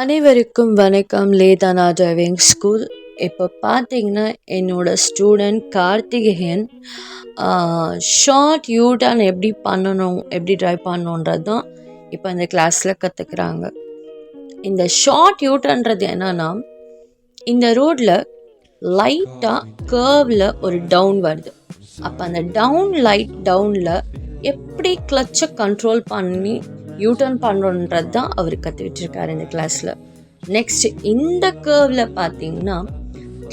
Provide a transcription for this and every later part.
அனைவருக்கும் வணக்கம். லேதானா driving school. இப்போ பார்த்தீங்கன்னா என்னோட student Karthikeyan short you turn எப்படி பண்ணணும், எப்படி டிரைவ் பண்ணணுன்றது தான் இப்போ இந்த கிளாஸில் கற்றுக்குறாங்க. இந்த ஷார்ட் யூ டர்ன்றது என்னன்னா, இந்த ரோடில் லைட்டாக கர்வில் ஒரு டவுன் வருது. அப்போ அந்த டவுனில் எப்படி கிளச்சை கண்ட்ரோல் பண்ணி யூடர்ன் பண்ணுறது தான் அவர் கற்றுக்கிட்டுருக்காரு இந்த கிளாஸில். நெக்ஸ்ட் இந்த கர்வில் பார்த்தீங்கன்னா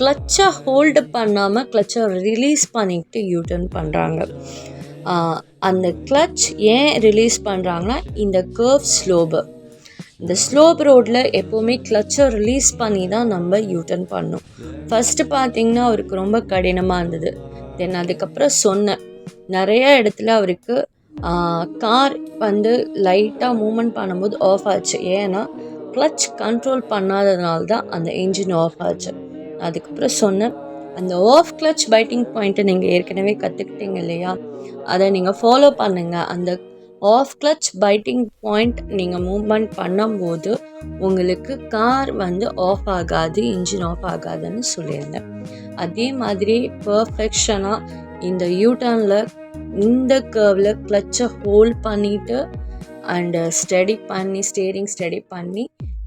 கிளச்சை ஹோல்டு பண்ணாமல் கிளச்சை ரிலீஸ் பண்ணிட்டு யூடர்ன் பண்ணுறாங்க. அந்த கிளச் ஏன் ரிலீஸ் பண்ணுறாங்கன்னா, இந்த கர்வ் இந்த ஸ்லோப் ரோடில் எப்போவுமே கிளச்சை ரிலீஸ் பண்ணி தான் நம்ம யூடர்ன் பண்ணணும். ஃபஸ்ட்டு பார்த்திங்கன்னா அவருக்கு ரொம்ப கடினமாக இருந்தது. தென் அதுக்கப்புறம் சொன்னேன், நிறைய இடத்துல அவருக்கு கார் லைட்டாக மூமெண்ட் பண்ணும்போது ஆஃப் ஆச்சு. ஏன்னா கிளச் கண்ட்ரோல் பண்ணாததுனால தான் அந்த இன்ஜின் ஆஃப் ஆச்சு. அதுக்கப்புறம் சொன்னேன், அந்த ஆஃப் கிளச் பைட்டிங் பாயிண்ட்டை நீங்கள் ஏற்கனவே கற்றுக்கிட்டீங்க இல்லையா, அதை நீங்கள் ஃபாலோ பண்ணுங்கள். அந்த ஆஃப் கிளச் பைட்டிங் பாயிண்ட் நீங்கள் மூவ்மெண்ட் பண்ணும்போது உங்களுக்கு கார் ஆஃப் ஆகாது, இன்ஜின் ஆஃப் ஆகாதுன்னு சொல்லியிருந்தேன். அதே மாதிரி பர்ஃபெக்ஷனாக இந்த யூடர்னில் இந்த கர்வில் கிளச்சை ஹோல்ட் பண்ணிவிட்டு அண்டு ஸ்டேரிங் ஸ்டடி பண்ணி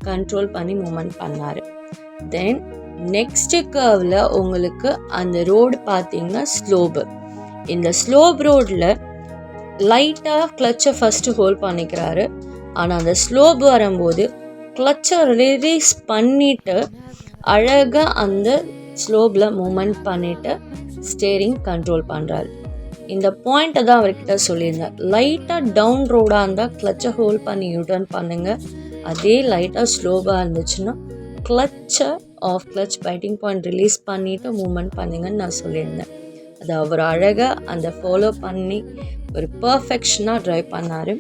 கண்ட்ரோல் பண்ணி மூவ்மெண்ட் பண்ணார். தென் நெக்ஸ்ட்டு கர்வில் உங்களுக்கு அந்த ரோடு பார்த்தீங்கன்னா ஸ்லோப்பு. இந்த ஸ்லோப் ரோடில் லைட்டாக கிளச்சை ஃபஸ்ட்டு ஹோல்ட் பண்ணிக்கிறாரு. ஆனால் அந்த ஸ்லோப் வரும்போது கிளச்சை ரிலீஸ் பண்ணிவிட்டு அழகாக அந்த ஸ்லோப்பில் மூவ்மெண்ட் பண்ணிவிட்டு ஸ்டேரிங் கண்ட்ரோல் பண்ணுறாரு. இந்த பாயிண்ட்டை தான் அவர்கிட்ட சொல்லியிருந்தேன். லைட்டாக டவுன் ரோடாக இருந்தால் கிளச்சை ஹோல்ட் பண்ணி யூட்டர்ன் பண்ணுங்கள். அதே லைட்டாக ஸ்லோவாக இருந்துச்சுன்னா கிளச்சை off clutch biting point release பண்ணிவிட்டு மூவ்மெண்ட் பண்ணுங்கன்னு நான் சொல்லியிருந்தேன். அதை அவர் அழகாக அந்த ஃபாலோ பண்ணி ஒரு பர்ஃபெக்ஷனாக ட்ரைவ் பண்ணார்.